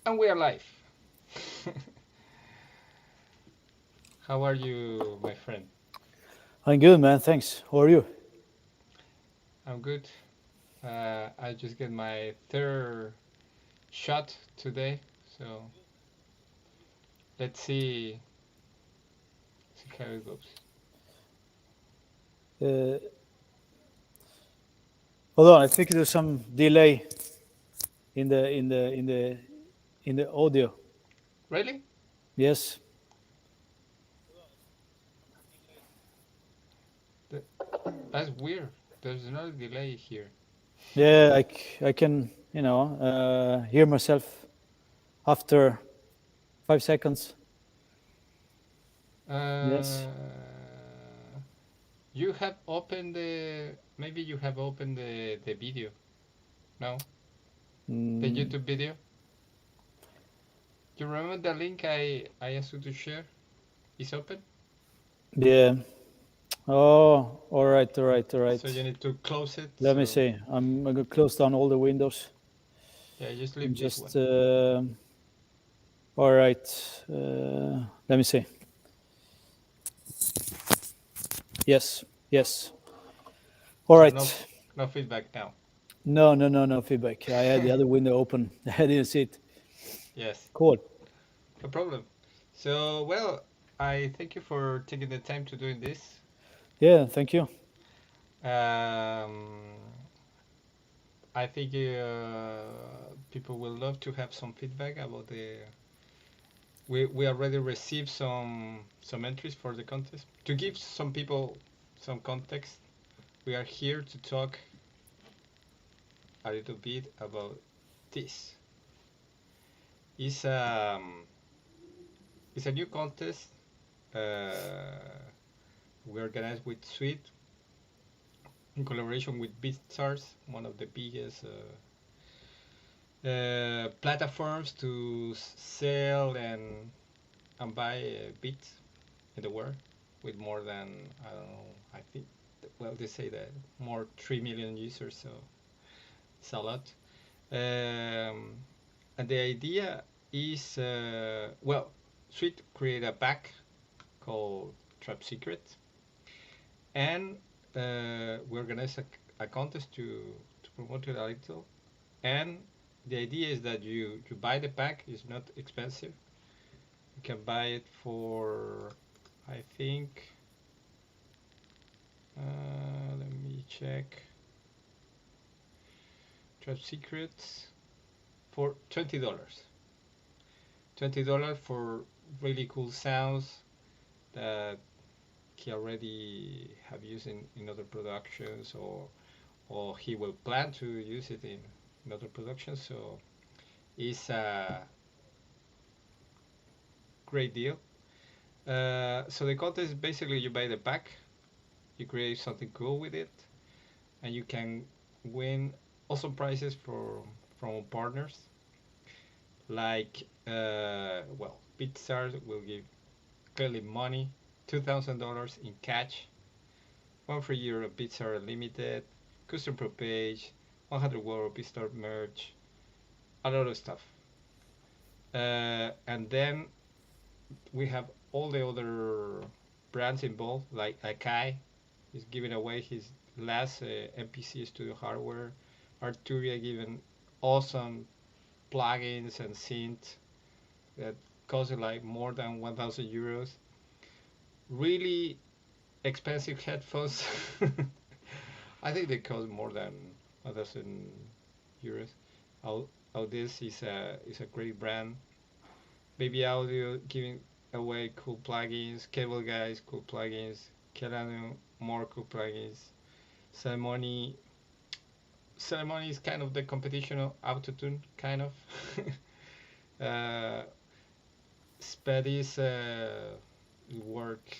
And we are live. How are you, my friend? I'm good, man. Thanks. How are you? I'm good. I just get my third shot today, so let's see how it goes. Uh, Hold on. I think there's some delay in the audio. Really? Yes. Th- That's weird. There's no delay here. Yeah. I can hear myself after 5 seconds. Yes. Uh, you have opened maybe you have opened the video. No, the Mm, YouTube video. You remember the link I asked you to share? Is open, yeah. Oh. All right. All right. All so you right. need to close it. Let me So see. I'm gonna close down all the windows yeah, just and leave this one. just. All right. Let me see. Yes. Yes. All So right. no feedback now. No, no, no, no feedback. I had the other window open. I didn't see it. Yes, Cool. no problem. So well, I thank you for taking the time to doing this. Yeah, thank you. Um, I think people will love to have some feedback about the. We already received some entries for the contest. To give some people some context, we are here to talk a little bit about this. It's it's a new contest we organized with SWEDE in collaboration with beatstars, one of the biggest platforms to sell and buy beats in the world, with more than I don't know. I think well they say that more 3 million users, so it's a lot. And the idea is well, SWEDE create a pack called Trap Secret, and we organize a contest to promote it a little. And the idea is that you buy the pack. It's not expensive. You can buy it for, I think, let me check. Trap Secrets for $20. $20 for really cool sounds that he already have used in other productions, or he will plan to use it in other productions. So it's a great deal. So the contest is basically you buy the pack, you create something cool with it, and you can win awesome prizes from partners. Like well, BeatStars will give clearly money, $2,000 in cash, one free year of BeatStars Unlimited, custom pro page, 100 World BeatStars merch, a lot of stuff. And then we have all the other brands involved, like Akai is giving away his last MPC studio hardware. Arturia giving awesome plugins and synth that cost like more than 1,000 euros. Really expensive headphones. I think they cost more than 1,000 euros. This is a great brand. Baby Audio giving away cool plugins. Cable Guys cool plugins. Kelano more cool plugins. Ceremony Ceremony is kind of the competition of autotune, kind of. uh, Spedis work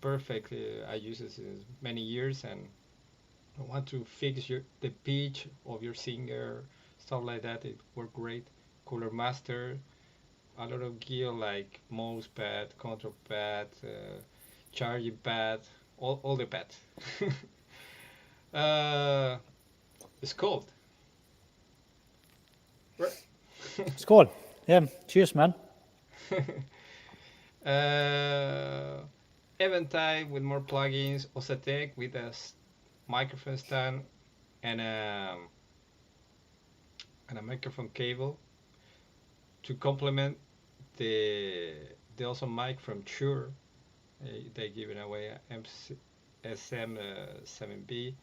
perfectly. I use it since many years, and I want to fix the pitch of your singer, stuff like that. It worked great. Cooler Master, a lot of gear like mouse pad, control pad, charging pad, all the pads. uh, it's cold. Right. Skål. Yeah. Cheers, man. uh, Eventide with more plugins, Osatec with a microphone stand and a microphone cable to complement the the awesome mic from Shure. They're giving away a SM7B.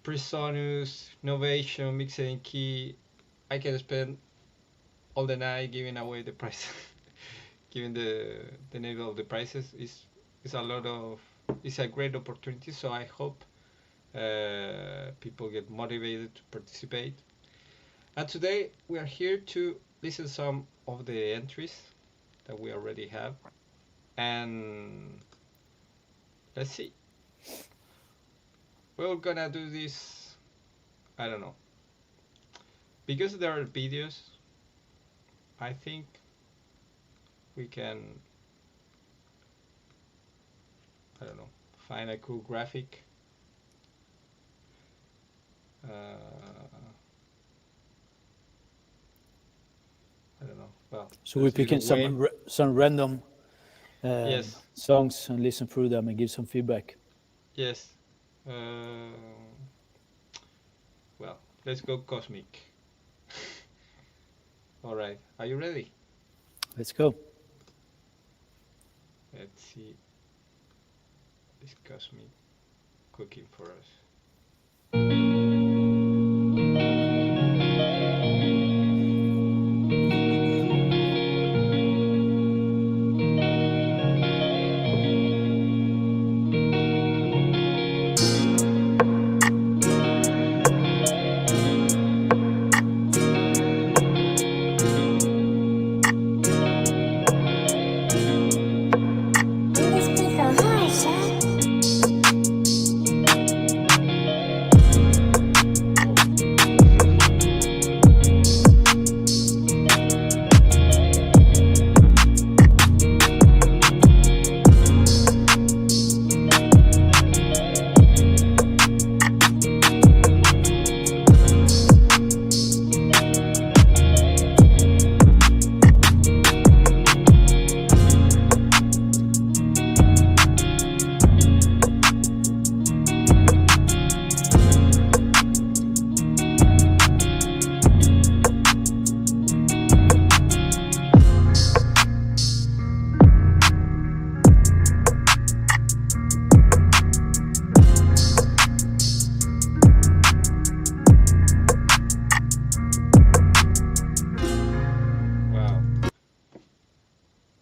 Presonus, Novation, Mixing Key. I can spend all the night giving away the price. Given the name of the prices is a lot of it's a great opportunity. So I hope people get motivated to participate. And today we are here to listen some of the entries that we already have, and let's see. We're gonna do this. I don't know, because there are videos. I think we can, I don't know, find a cool graphic. I don't know. Well, So we pick in some random yes, songs and listen through them and give some feedback. yes. Well, let's go cosmic. All right, are you ready? Let's go. Let's see. This cosmic cooking for us.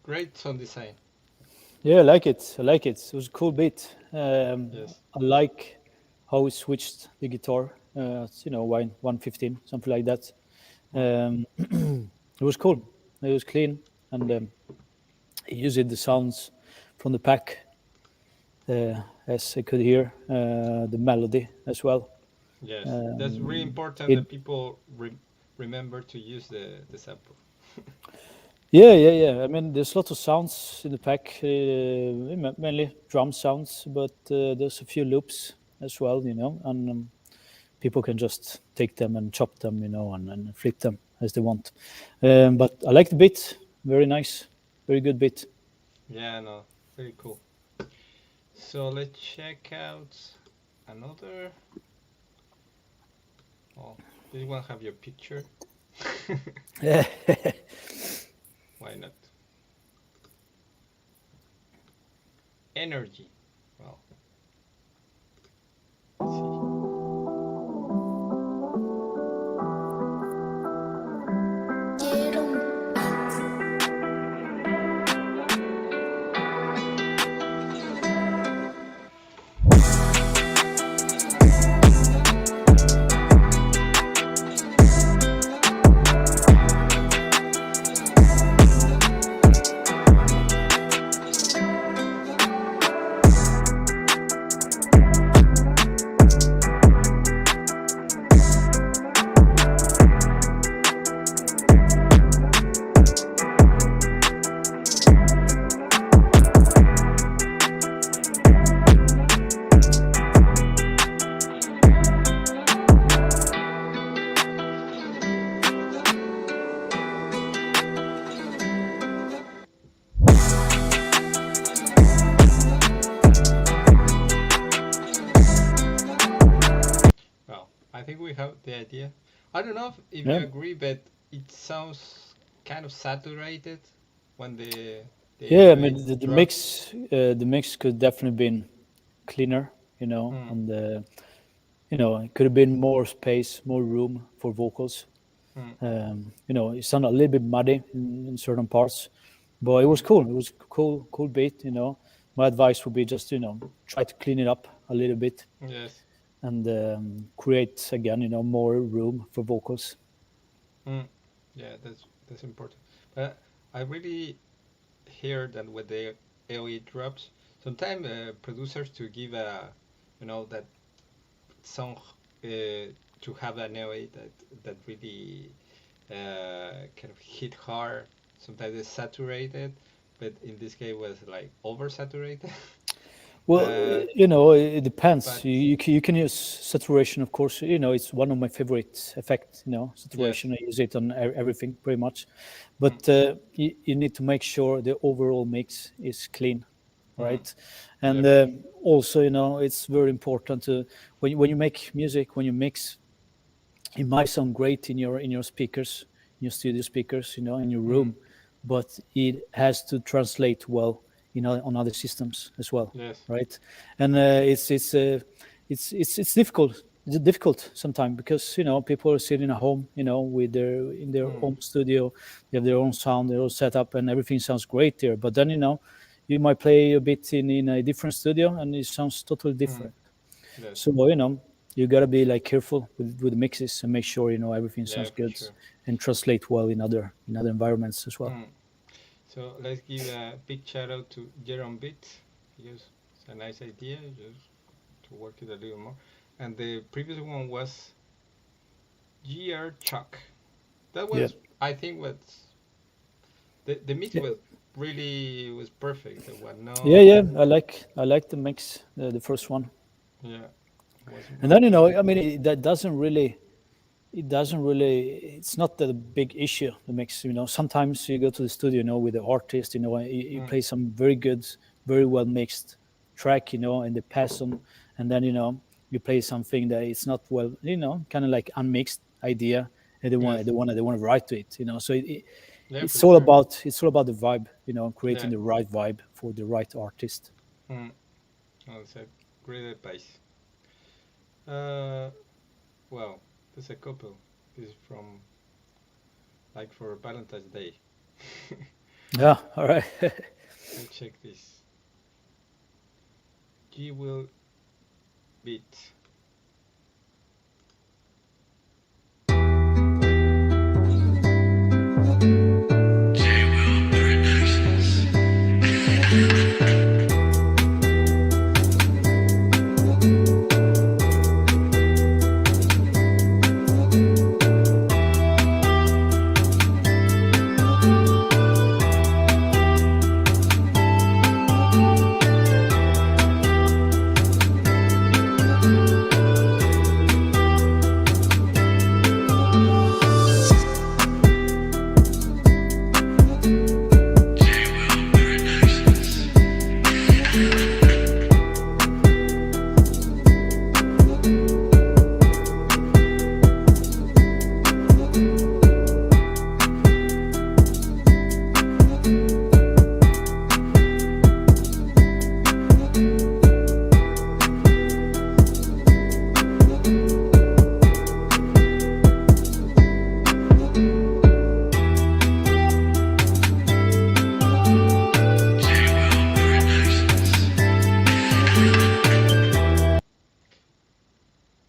Great sound design. Yeah, I like it. I like it. It was a cool beat. Yes. I like how we switched the guitar. It's, 115, something like that. It was cool. It was clean, and using the sounds from the pack, as I could hear the melody as well. Yes, that's really important It that people remember to use the sample. Yeah. I mean, there's lots of sounds in the pack, mainly drum sounds, but there's a few loops as well, and people can just take them and chop them, and flip them as they want. But I like the beat. Very nice. Very good beat. Yeah, no, very cool. So let's check out another. Oh, this one have your picture. Why not? Energy. Well, let's see. have the idea. I don't know if Yeah, you agree, but it sounds kind of saturated when the yeah. I 808 mean, drops. the mix could definitely been cleaner. Mm, And it could have been more space, more room for vocals. mm, It sounded a little bit muddy in certain parts, but it was mm. cool. It was cool beat. My advice would be just try to clean it up a little bit Yes. and create again more room for vocals. Mm. Yeah, that's important. But I really hear that with the AOE drops, sometimes producers to give that song to have an AOE that really kind of hit hard. Sometimes it's saturated, but in this case was like oversaturated. Well, uh, it depends. but You can use saturation, of course. It's one of my favorite effects. yes, Saturation. I use it on everything pretty much, mm, but you need to make sure the overall mix is clean, mm, right? yeah, And for sure. also, it's very important to when you make music, when you mix, it might sound great in your speakers, in your studio speakers, in your Mm, room, but it has to translate well, on other systems as well, yes, right? And it's difficult. It's difficult sometimes because people are sitting at home, with their mm, home studio, they have their own sound, their own setup, and everything sounds great there. But then you might play a bit in a different studio, and it sounds totally mm, different. yes, So you gotta be like careful with the mixes and make sure everything yeah, sounds for good sure. and translate well in other environments as well. Mm. So let's give a big shout out to Jerome Beat because it's a nice idea just to work it a little more. And the previous one was GR Chuck. That Yeah, was, I think, was the mix yeah, was perfect. There was yeah, no, yeah. I like the mix, the first one, yeah, wasn't and then much. I mean that doesn't really it's not the big issue, the mix. Sometimes you go to the studio with the artist, you Mm, play some very good, very well mixed track, and they pass on, and then you play something that it's not well, kind of like unmixed idea, and they yes, want they want they want to write to it, so yeah, for it's all sure. about it's all about the vibe, Yeah, creating the right vibe for the right artist. mm, that's a great advice. Uh, well, there's a couple. This is from like for Valentine's Day. Yeah, all right. Let's check this. G will beat.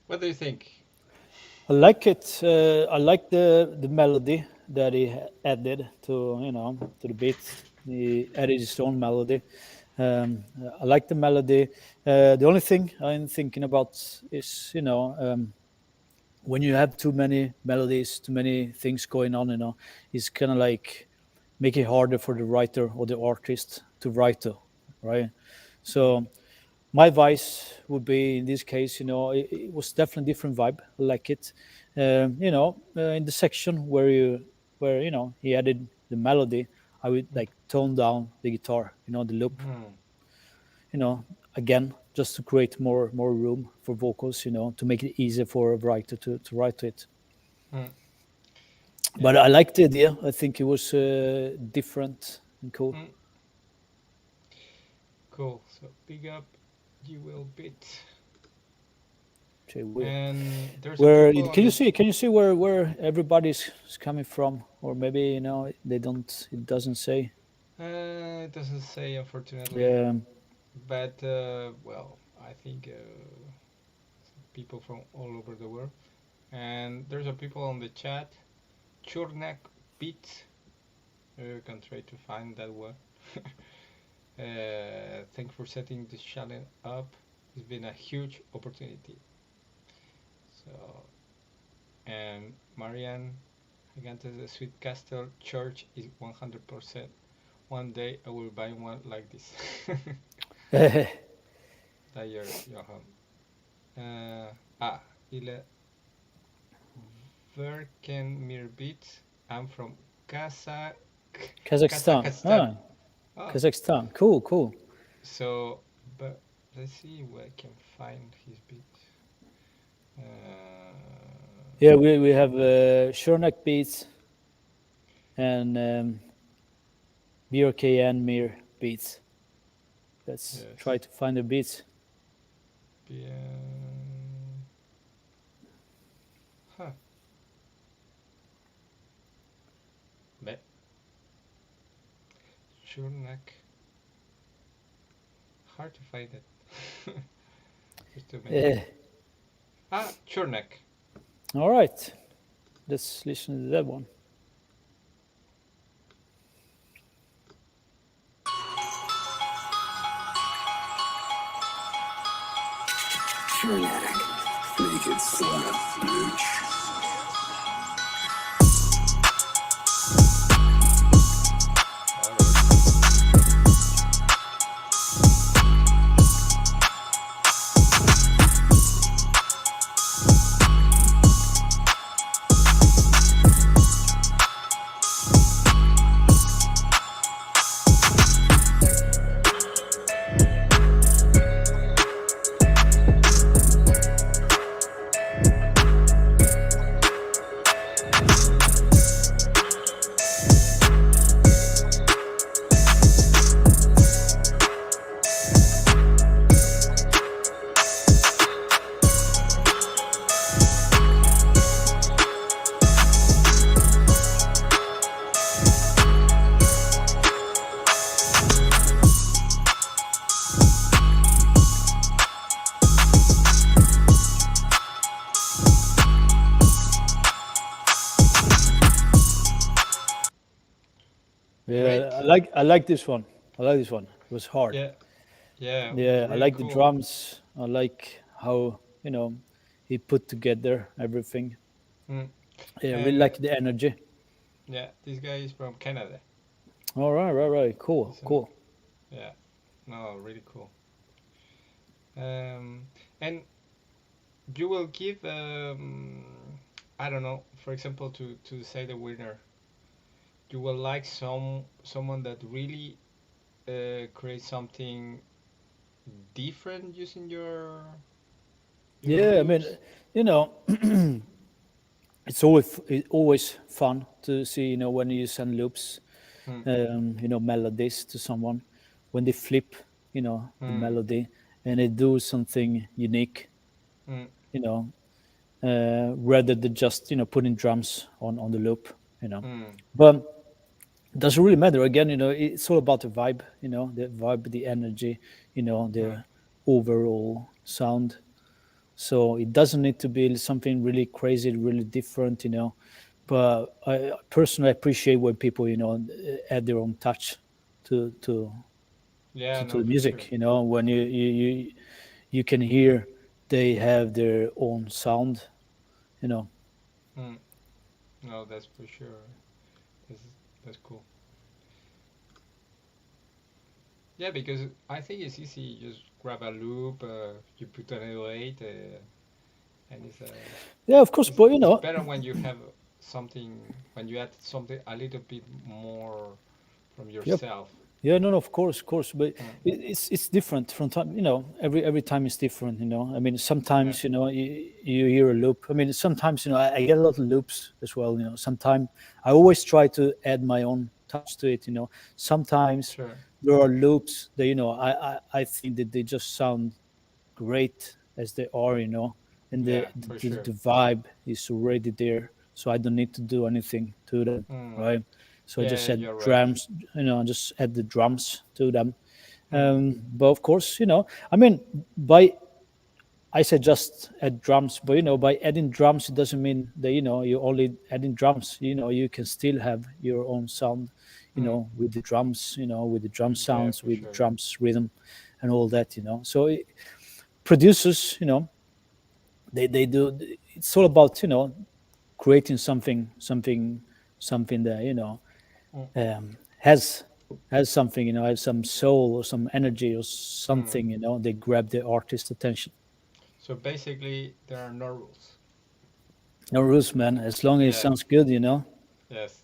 What do you think? I like it. I like the melody that he added to the beat. He added his own melody. I like the melody. The only thing I'm thinking about is when you have too many melodies, too many things going on. It's kind of like make it harder for the writer or the artist to write to, right? Mm, So my advice would be in this case, it was definitely different vibe. I like it. In the section where he added the melody, I would mm, like tone down the guitar, the loop. mm, You know, again, just to create more room for vocals, to make it easier for a writer to write to it. Mm, But yeah. I liked the idea. I think it was different and cool. Mm, cool. So big up, you will beat. Okay, And there's a where people on can you the see? Can you see where everybody's coming from, or maybe they don't? It doesn't say. it doesn't say unfortunately, Yeah, but well, I think people from all over the world. And there's a people on the chat. Churnak beat. You can try to find that one. Thanks for setting this challenge up. It's been a huge opportunity. So, and Marianne, again, the Sweet Castle Church is 100%. One day I will buy one like this. Dyer Johan. Ile Verkenmirbit. I'm from Kazakh Kazakhstan. Kazakhstan. Oh, Kazakhstan. Cool, cool. so but let's see where I can find his beat. Uh, Yeah, we have Shurnak beats and BRKN Mir beats. Let's try yes. to find the beats. Huh. But Churnak. Hard to find it. There's too many. Eh, Churnak. all right, let's listen to that one. Churnak. Make it slap, bitch. Yeah, Great. I like this one. I like this one. It was hard. Yeah. Yeah. It was Yeah, I really like the cool. drums. I like how he put together everything. Mm. Yeah, I really And like the energy. yeah, this guy is from Canada. All right, right, right. Cool, So cool. yeah, no, really cool. Um, and you will give I don't know, for example, to say the winner, you will like someone that really creates something different using your Yeah, I mean, loops. you know, it's always fun to see, when you send loops, Hmm. melodies to someone, when they flip, the Hmm. melody and they do something unique, Hmm. you know, rather than just putting drums on the loop. Hmm. But it doesn't really matter. Again, it's all about the vibe, the vibe, the energy, Hmm. the overall sound. So it doesn't need to be something really crazy, really different. But I personally appreciate when people, add their own touch to to Yeah, to no, the for sure. music. When you can hear they have their own sound. You know. Hmm. No, that's for sure. That's that's cool. Yeah, because I think it's easy. You just grab a loop, you put an 808, and Yeah, of course, but it's better when you have something when you add something a little bit more from yep, yourself. Yeah, no, no, of course, but Mm. it's different from time. Every time is different. I mean, Yeah, sometimes you hear a loop. I mean, sometimes I get a lot of loops as well. Sometimes I always try to add my own touch to it. Sometimes sure. there are loops that I think that they just sound great as they are. And the Yeah, the, for the sure. the vibe is already there, so I don't need to do anything to them, Mm. right? So I just Yeah, add you're right. drums, just add the drums to them. Mm. But of course, I mean, by I said just add drums, but by adding drums, it doesn't mean that you're only adding drums. You can still have your own sound, Mm. with the drums, with the drum Yeah, sounds, for with the sure. drums rhythm, and all that. So producers, they do. It's all about creating something that Mm. has something, has some soul or some energy or Mm. something, they grab the artist's attention. So basically, there are no rules. No rules, man, as long as it Yeah. sounds good. Yes.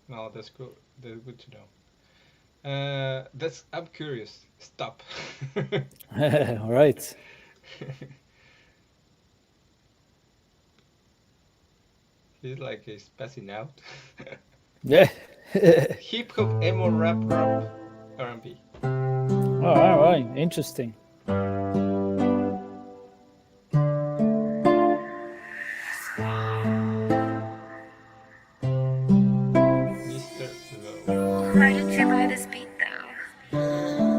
No, that's good. That's good to know. That's. I'm curious. Stop. All right. He's like he's passing out. Yeah. Hip hop, emo, rap, R&B. All right, interesting. Mr. Low. Why did you buy this beat though?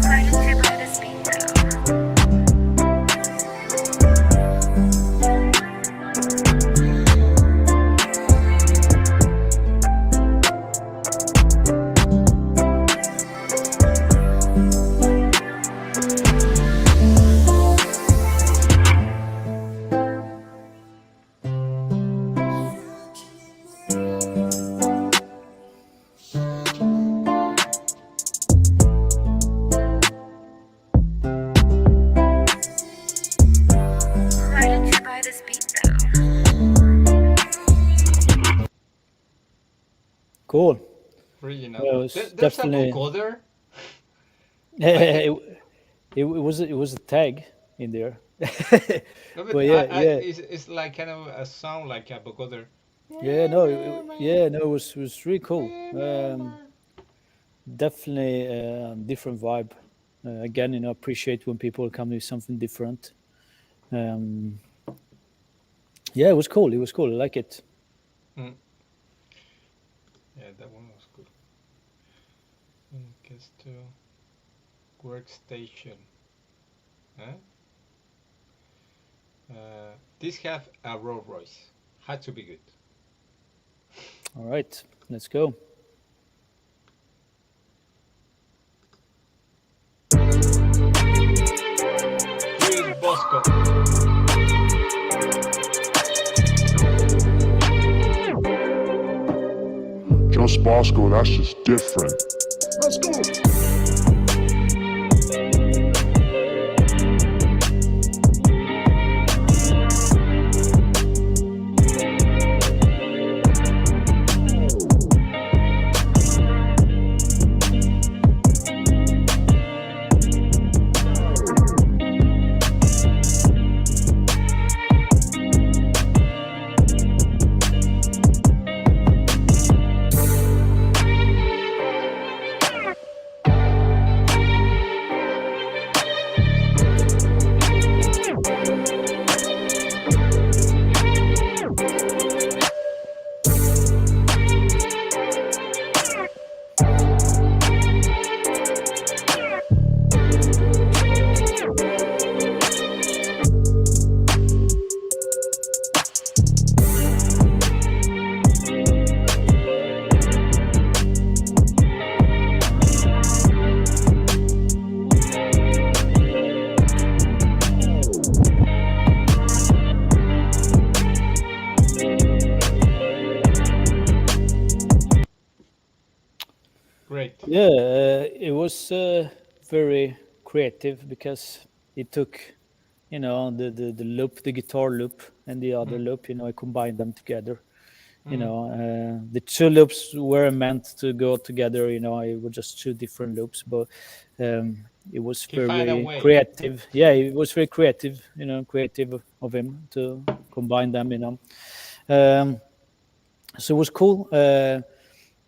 Why did you buy this beat though? Why did you buy this beat though? Cool. Original. Well, it was There's a definitely vocoder. Like it, it was a tag in there. no, But but yeah, yeah. it's like kind of a sound like a vocoder. Yeah, no, yeah, no, it was really cool. Definitely a different vibe. Again, appreciate when people come with something different. Um, yeah, it was cool. It was cool. I like it. Mm. Yeah, that one was good. Gets to workstation. Huh? This have a Rolls Royce. Had to be good. All right, let's go. Luis Bosco. Just Bosco, that's just different. Let's go. great. Yeah, it was very creative because it took, the loop, the guitar loop, and the other Mm, loop. I combined them together. mm. The two loops were meant to go together. It was just two different loops, but it was He find a very way. creative. Yeah, it was very creative. Creative of him to combine them. Um, so it was cool.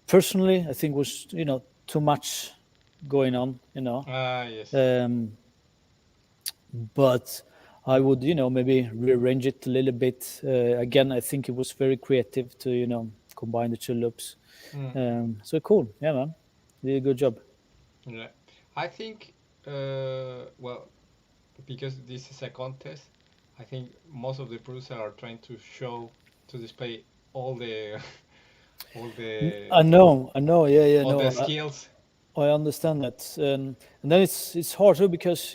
Personally, I think was too much going on. Ah, yes. Um, but I would maybe rearrange it a little bit. Again, I think it was very creative to combine the two loops. Mm, So cool, yeah, man, did a good job. yeah. I think, well, because this is a contest, I think most of the producers are trying to show, to display all the, all the, I know, yeah, yeah, all no, the skills. I understand that, and then it's hard too because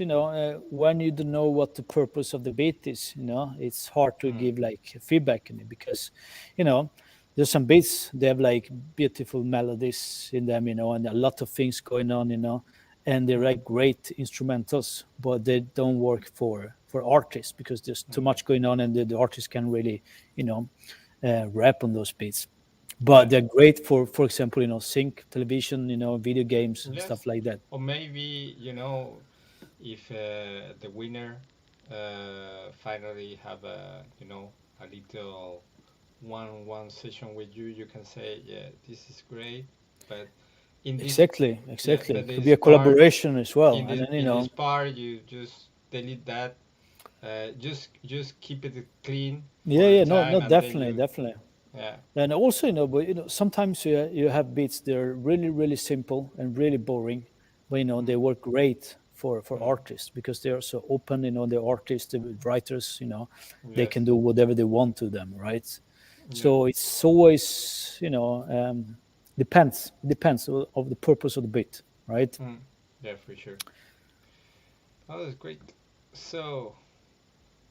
when you don't know what the purpose of the beat is, it's hard to Mm, give like feedback in it because you know there's some beats they have like beautiful melodies in them, and a lot of things going on, and they're mm, like great instrumentals, but they don't work for artists because there's too yes. much going on, and the artist can really you know rap on those beats, Yeah. but they're great for example, sync television, video games, stuff Yes. like that. Or maybe, if the winner finally have a, a little one session with you, you can say, yeah, this is great, but in this, yeah, Exactly, but it could be this a part, collaboration as well, and then in this part, you just delete that. Just keep it clean yeah, for a yeah, no, no, time, and then definitely, you, definitely. yeah, And also, but sometimes you have beats that are really, really simple and really boring, but they mm, work great for mm, artists because they are so open. The artists, the writers, they yes, can do whatever they want to them, right? yeah, So it's always, depends of the purpose of the beat, right? mm, yeah, for sure. Oh, that's great. So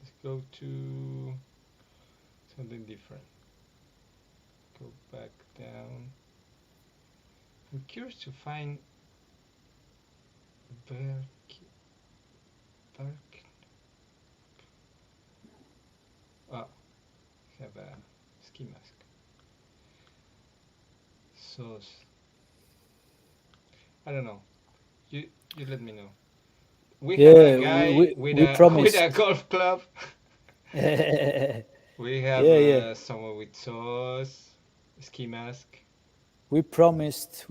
let's go to something different. Go back down. I'm curious to find Berk. Berk. Ah, have a ski mask. So I don't know. You let me know. We have a Yeah, guy with we a with a promised. golf club. Yeah, We have yeah. someone with sauce, ski mask. We promised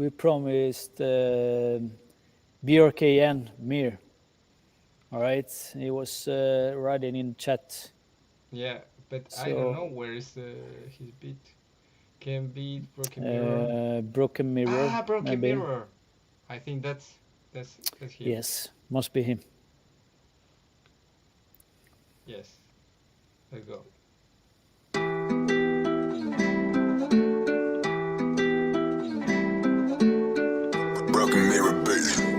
BRKN Mir. All right, he was writing in chat. Yeah, but I don't know So where is his beat. Can beat broken mirror. Broken Mirror, Ah, broken maybe. mirror. I think that's him. Yes, must be him. Yes, let's go. Broken mirror, baby.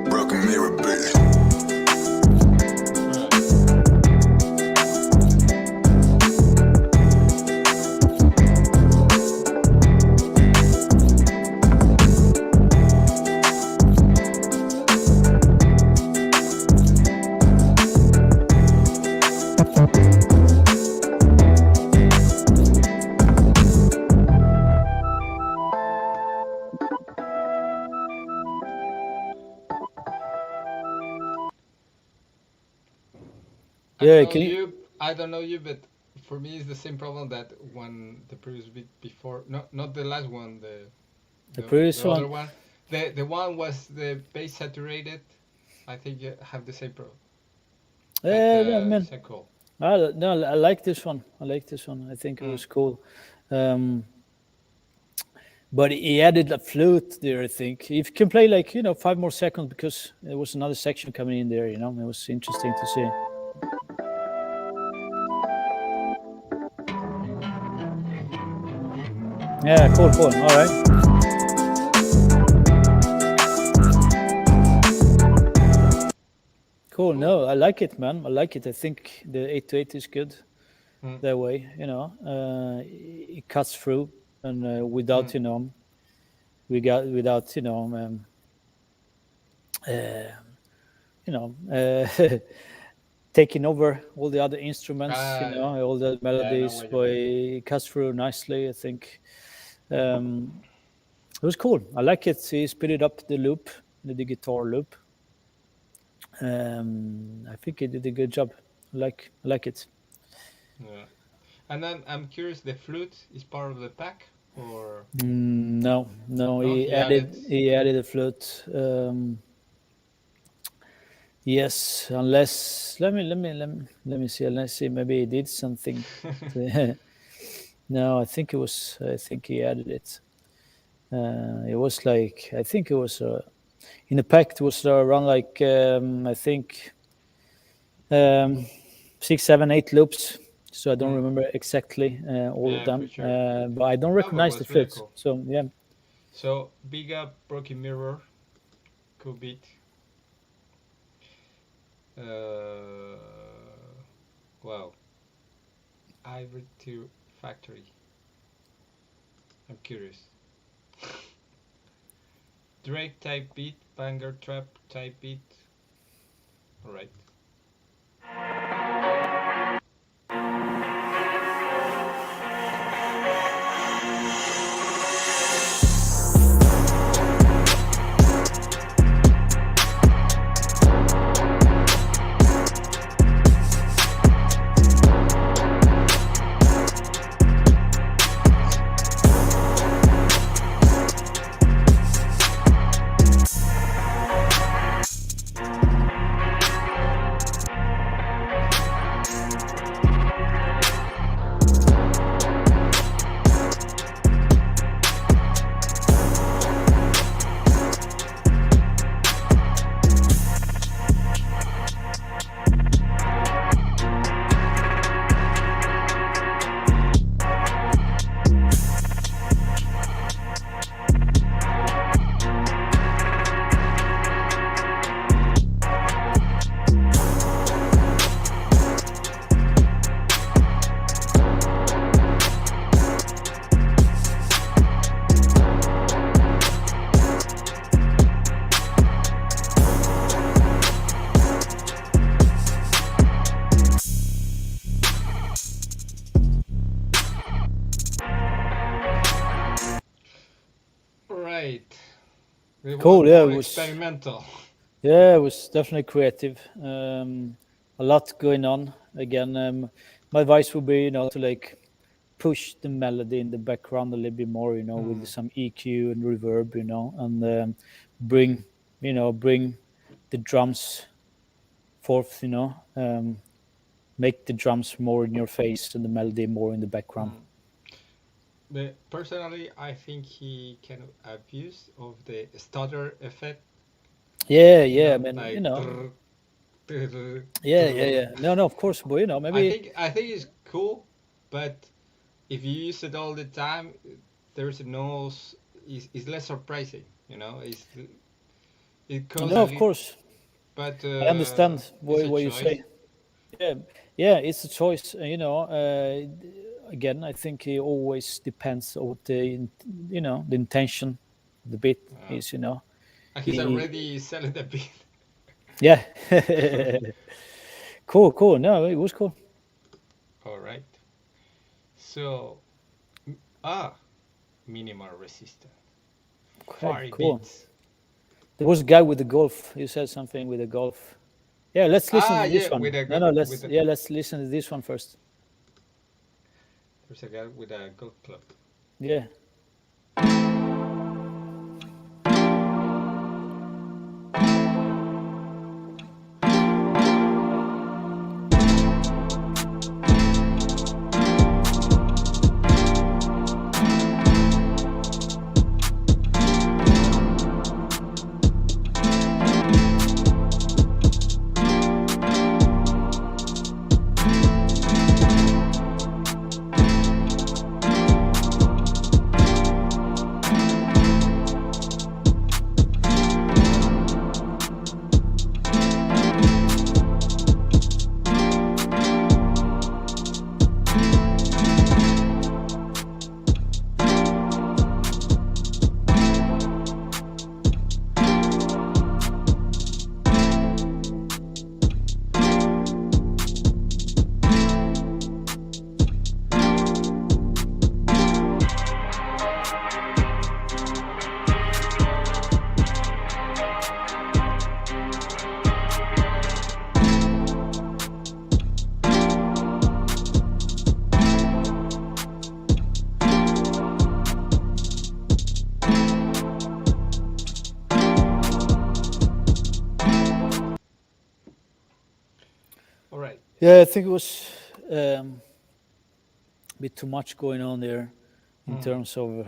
Broken mirror, baby. Alright. I don't Yeah, know can you you. I don't know you, but for me it's the same problem that when the previous beat before, not the last one, the previous the other one? one. The one was the bass saturated. I think you have the same problem, but I mean, it's a cool. No, I like this one. I like this one. I think it Mm. was cool. Um, but he added a flute there. I think if you can play like 5 more seconds, because there was another section coming in there. It was interesting to see. Yeah, cool, cool. All right, cool. Cool. No, I like it, man. I like it. I think the 808 is good Mm. that way. It cuts through, and without Mm. we got without uh, you know taking over all the other instruments, Uh, all the yeah, I know melodies, what you but mean. it cuts through nicely. I think it was cool. I like it. He speeded up the loop, the guitar loop. I think he did a good job. I like it. Yeah. And then I'm curious, the flute is part of the pack, or No, no, no? he He added. added a flute. Yes, unless let me see. Let's see. Maybe he did something. No, I think he added it. It was like I think it was in the pack. It was around like I think um, 6, 7, 8 loops. So I don't Mm. remember exactly all of Yeah, for them, sure. but I don't No, but it recognize the was really flutes. cool. So yeah, So big up, Broken Mirror, cool beat. Uh, wow, Ivory Tear Factory. I'm curious. Drake type beat, banger trap type beat. All right. Right. It was cool. Yeah, more it was. experimental. Yeah, it was definitely creative. A lot going on. Again, my advice would be, to like push the melody in the background a little bit more, with Mm. some EQ and reverb, and bring, bring the drums forth, make the drums more in your face and the melody more in the background. Mm. But personally, I think he kind of abused of the stutter effect. Yeah, yeah. I mean, Like. Trrr, trrr, yeah, yeah, trrr. yeah. No, no, of course, but maybe. I think it's cool, but if you use it all the time, there's no. It's less surprising. It goes No, a of little, course, but I understand it's a what you choice. say. Yeah, yeah, it's a choice. Again, I think it always depends on what the intention of the bit Uh, is. and he's He, already selling the beat. yeah, cool, cool. No, it was cool. All right. So ah, minimal resistance, Okay, fiery cool. beats. There was a guy with the golf. He said something with the golf. Yeah, let's listen Ah, to yeah, this one. No, no, with a let's listen to this one first. there's a guy with a golf club. Yeah. Yeah, I think it was a bit too much going on there in Mm. terms of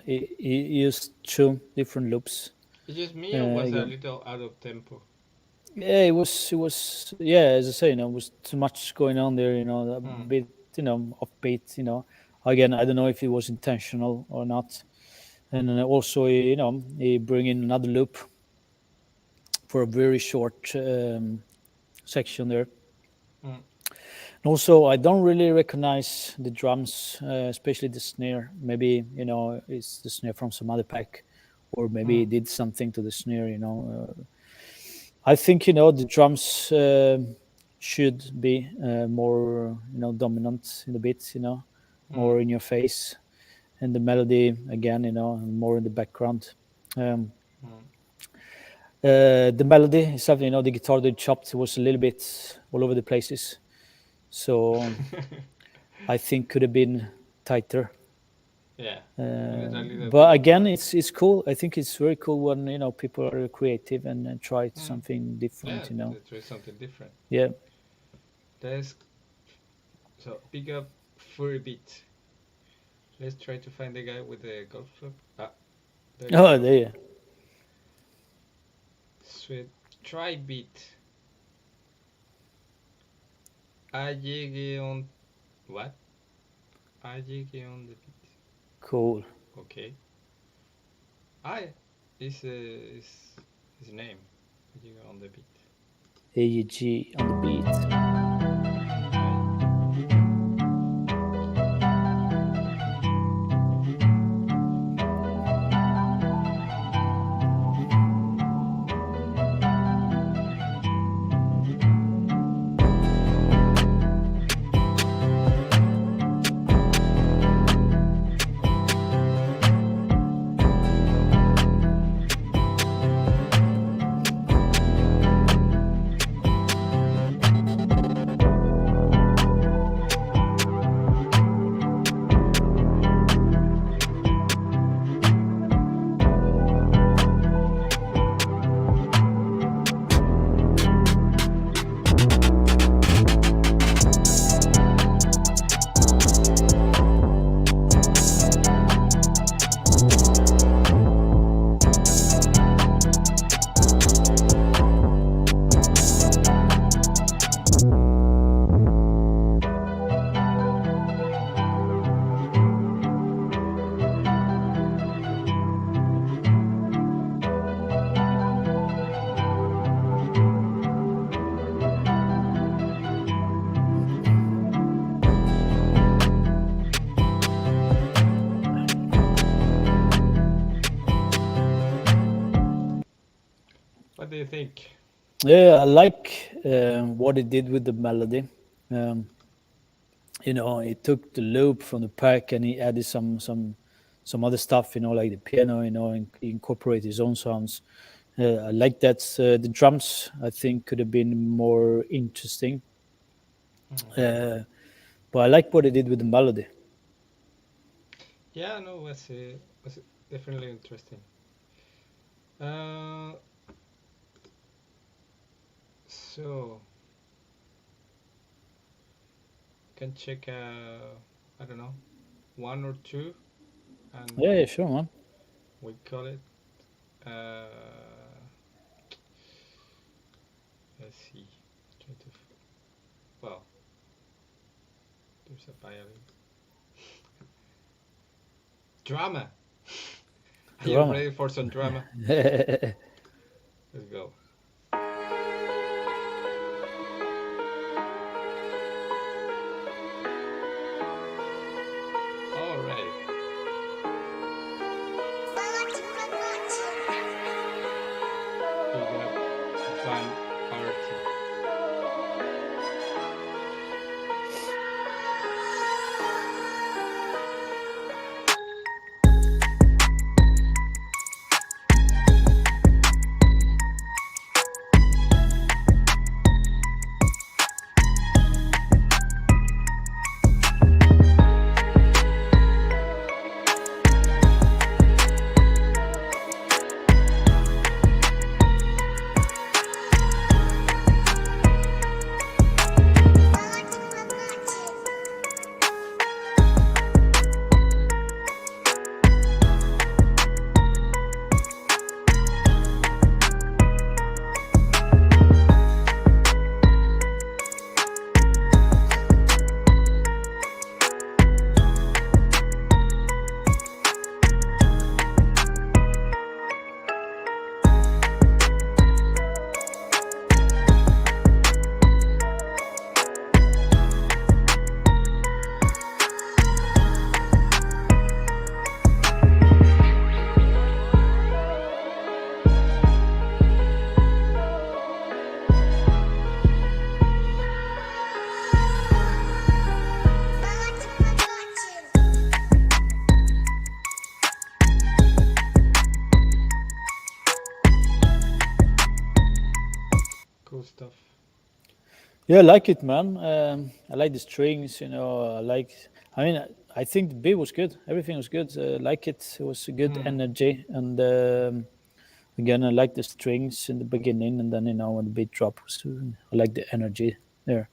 he used two different loops. It's just me, or was a Again, little out of tempo? yeah, it was yeah, as I say, it was too much going on there. A Mm. bit offbeat. Again, I don't know if it was intentional or not. And then also, he bring in another loop for a very short section there. Mm. And also, I don't really recognize the drums, especially the snare. Maybe it's the snare from some other pack, or maybe he Mm. did something to the snare. I think the drums should be more dominant in the beats. Mm. More in your face, and the melody again. More in the background. Um, Mm. the melody is something. The guitar they chopped was a little bit all over the places. So I think could have been tighter. Yeah, and it's a little bit But of again, it's cool. I think it's very cool when people are creative and try mm. something different. Yeah, let's try something different. Yeah. Let's pick up Furry Beat. Let's try to find the guy with the golf club. Ah, there you Oh, go. there. Sweet. Try beat. I llegué on what? I llegué on the beat. Cool. Okay. I is his name. I llegué on the beat. AEG on the beat. I What do you think? Yeah, I like what he did with the melody. He took the loop from the pack and he added some other stuff. Like the piano. And he incorporated his own sounds. I like that. The drums, I think, could have been more interesting. Mm. But I like what he did with the melody. Yeah, no, was definitely interesting. Uh, so can check I don't know, one or two, and Yeah, sure, man. we call it. Uh, let's see. Try to. Well, there's a violin. Drama. Are you Drama. ready for some drama? Yeah, Let's go. All right. Big up fun party. cool stuff. Yeah, I like it, man. I like the strings, you know. I like. I mean, I think the beat was good. Everything was good. Like it. It was a good Hmm. energy, and again, I like the strings in the beginning, and then when the beat drops, I like the energy there.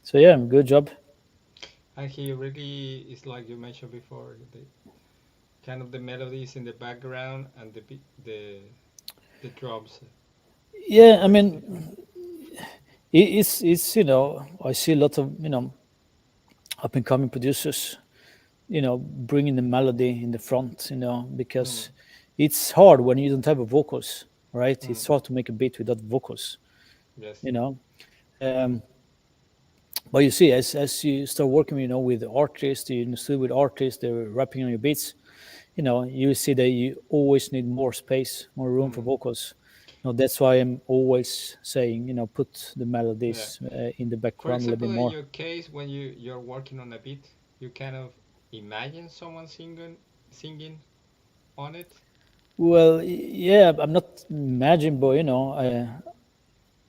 So yeah, good job. And he really is like you mentioned before, the kind of the melodies in the background and the drums Yeah, I are different. mean, it's I see a lot of up and coming producers bringing the melody in the front, Hmm. because it's hard when you don't have a vocals, right? Hmm. It's hard to make a beat without vocals, Yes. you know. Um, but you see, as you start working, with artists, you still with artists, they're rapping on your beats, you see that you always need more space, more room for Hmm. vocals. That's why I'm always saying, put the Yeah. melodies in the For background a little bit example, in more. your case, when you're working on a beat, you kind of imagine someone singing on it. Well, yeah, I'm not imagining, but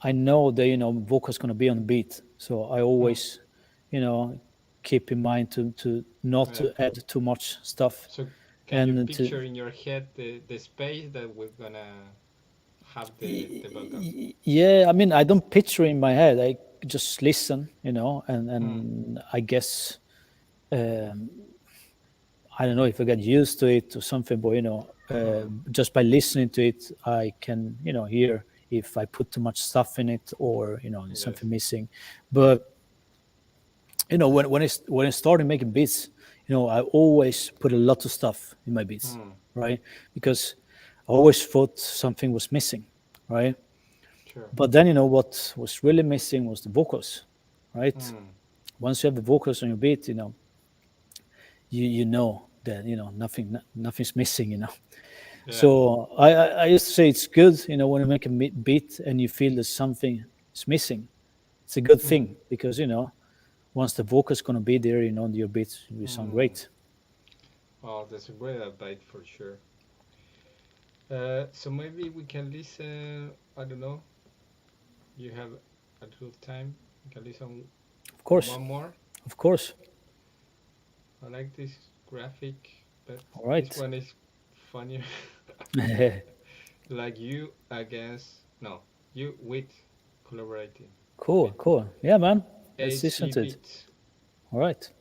I know that vocals gonna be on the beat, so I Hmm. always you know keep in mind to not Yeah. to add too much stuff, So can you and picture in your head the space that we're gonna have the vocals? yeah, I mean, I don't picture in my head. I just listen, and Hmm. I guess, um, I don't know if I get used to it or something, but Hmm. just by listening to it, I can hear if I put too much stuff in it, or there's Yes. something missing. But when I started making beats, I always put a lot of stuff in my beats, Hmm. right? Because I always thought something was missing, right? Sure. But then what was really missing was the vocals, right? Hmm. Once you have the vocals on your beat, you know that nothing's missing, Yeah. So I used to say it's good, when you make a beat and you feel that something is missing. It's a good Hmm. thing because once the vocals gonna be there, your beat will sound Hmm. great. Oh, that's a great advice for sure. So maybe we can listen. I don't know. You have a little time. We can listen Of course, one more. of course. I like this graphic, but All this right. one is funnier. Like you against no, you with collaborating Cool, with cool. Yeah, man. Let's listen AC to it. Beat. All right.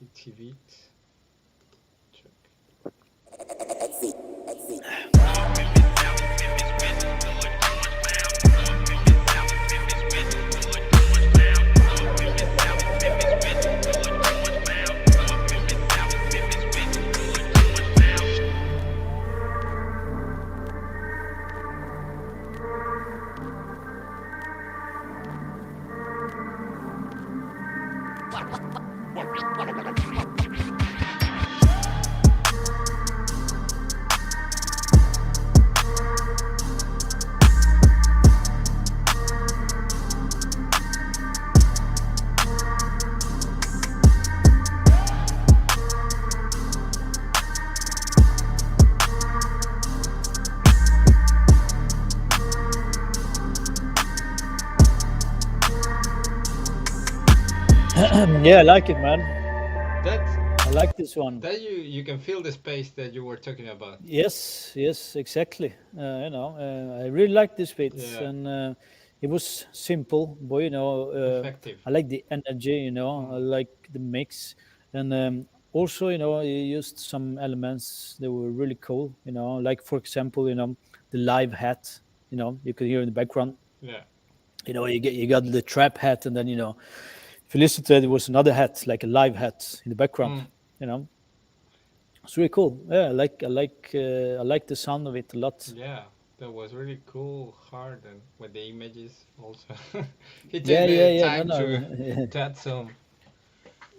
AC Beat. Check. Yeah, I like it, man. That I like this one. that you can feel the space that you were talking about. Yes, yes, exactly. I really like this bit, Yeah, and it was simple, but effective. I like the energy. I Hmm. like the mix, and also, you used some elements that were really cool. Like for example, the live hat. You could hear in the background. Yeah. You got the trap hat, and then if you listen to it, it was another hat, like a live hat in the background. Hmm. You know, it's really cool. Yeah, I like the sound of it a lot. Yeah. That was really cool, hard, and with the images also. He took Yeah, the yeah, yeah. No, time no. to add some.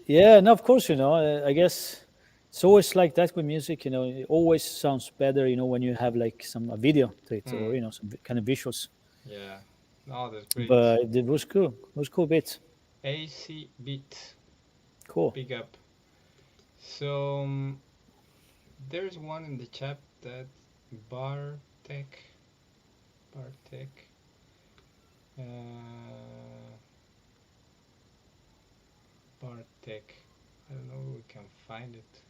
Yeah, no. Of course, I guess it's always like that with music. It always sounds better. When you have like some a video to it, Hmm. or some kind of visuals. Yeah. No, that's great. But it was cool. It was cool bit. AC Beat. Cool. Big up. So there's one in the chat that Bartek. Bartek. Uh, Bartek. I don't know if we can find it.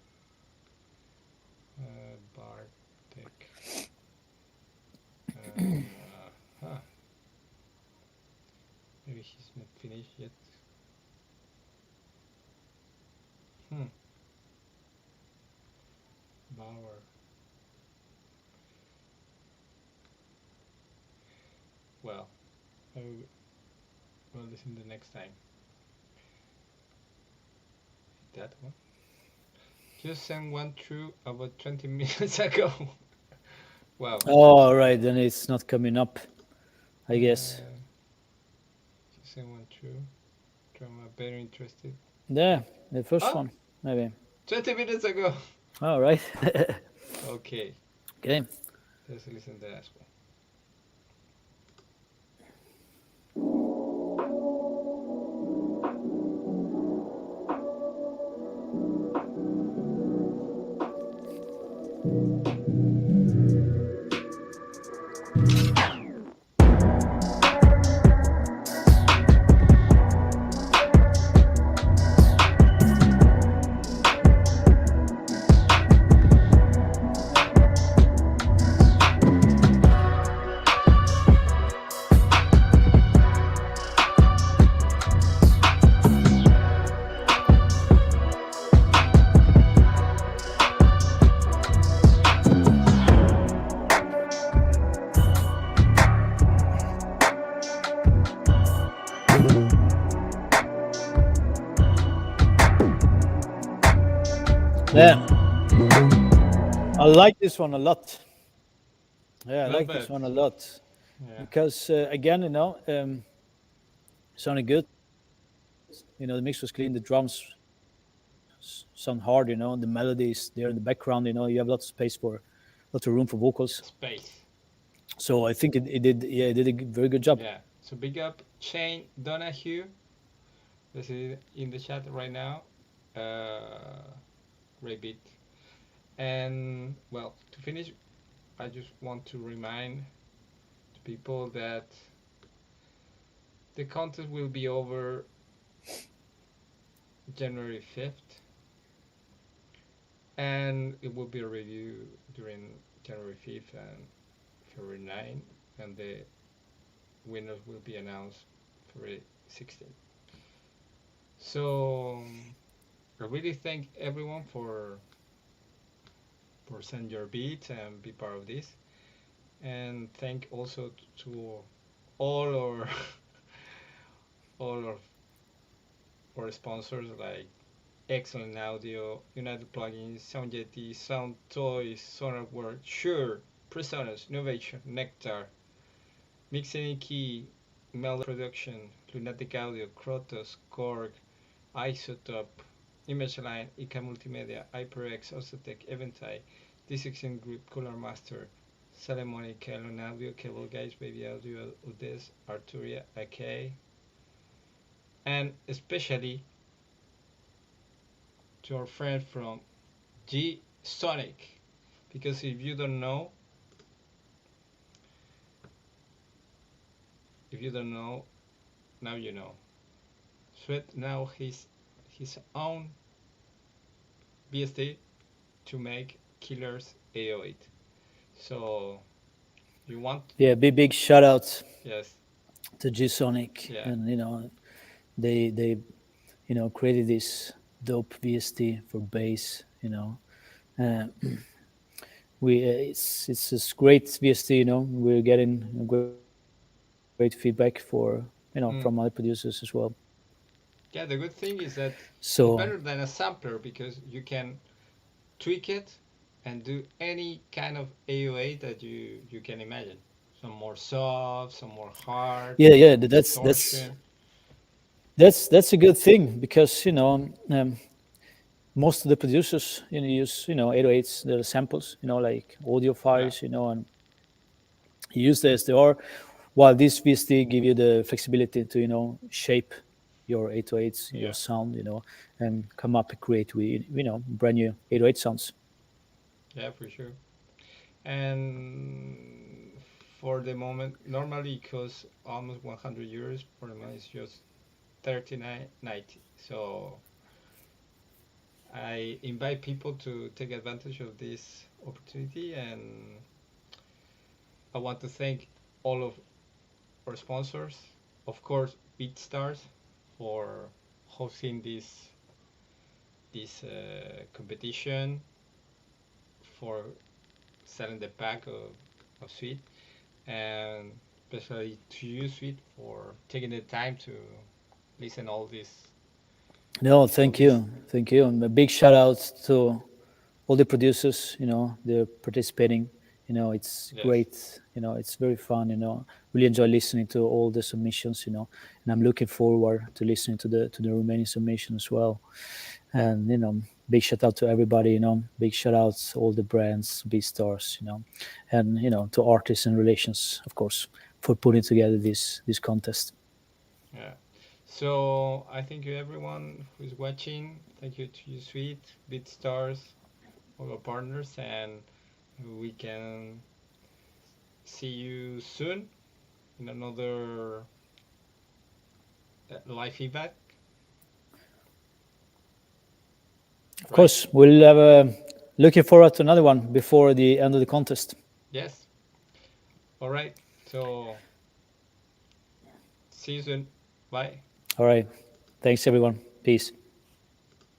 Bartek. Huh. Maybe he's not finished yet. Hmm. Bauer. Well, I will listen the next time. That one. Just sent one through about 20 minutes ago. Wow. Oh, right. Then it's not coming up, I guess. Uh, just sent one through. Drama better interested. Yeah, the first Oh, one, maybe. 20 minutes ago. All right. Okay. Okay. Let's listen to that as well. Yeah, I like this one a lot. Yeah, I Not like this bad. one a lot Yeah. because again, sounded good. The mix was clean. The drums sound hard. The melody is there in the background. You have lots of space for, lots of room for vocals. Space. So I think it did. Yeah, it did a very good job. Yeah. So big up Shane Donahue. This is in the chat right now. Great beat. And well, to finish, I just want to remind the people that the contest will be over January 5th, and it will be a review during January 5th and February 9th, and the winners will be announced February 16th. So I really thank everyone for sending your beats and be part of this, and thank also to all our all of our sponsors like Excellent Audio, United Plugins, SoundJet, Sound Toys, Sonarwork, Shure, Presonus, Novation, Nectar, Mixing Key, Melody Production, Lunatic Audio, Krotos, Korg, Isotope, ImageLine, ICA Multimedia, HyperX, Osotec, Eventai, D16 Group, Cooler Master, Salemonic, Kelon Audio, Cable Guys, Baby Audio, Udes, Arturia, AK, and especially to our friend from G Sonic. Because if you don't know, now you know. Sweat now his own BSD to make Killer's AO8. So you want, Yeah, big shout out yes, to G Sonic, yeah, and they created this dope VST for bass. Uh, we it's this great VST. We're getting great feedback from other producers as well. mm. Yeah. The good thing is that So it's better than a sampler because you can tweak it and do any kind of AOA that you can imagine. Some more soft, some more hard, yeah, distortion. that's a good thing because most of the producers use 808s, the samples, like audio Yeah, files, and you use the SDR, while this VST give you the flexibility to shape your 808s, your yeah, sound, and come up and create with brand new 808 sounds. yeah, for sure. And for the moment, normally it costs almost 100 euros. For the moment, it's just 39.90. So I invite people to take advantage of this opportunity, and I want to thank all of our sponsors, of course, BeatStars, for hosting this competition, for selling the pack of Sweet, and especially to you, Sweet, for taking the time to listen No, all thank this. you, thank you, and a big shout out to all the producers. They're participating. It's Yes, great. It's very fun. Really enjoy listening to all the submissions. And I'm looking forward to listening to the remaining submission as well. And big shout out to everybody. Big shout out to all the brands, BeatStars. And to artists and relations, of course, for putting together this contest. yeah. So I thank you everyone who's watching. Thank you to you, Sweet, BeatStars, all our partners, and we can see you soon in another live feedback, Of right? course, we'll have looking forward to another one before the end of the contest. Yes. All right. So see you soon. Bye. All right. Thanks, everyone. Peace.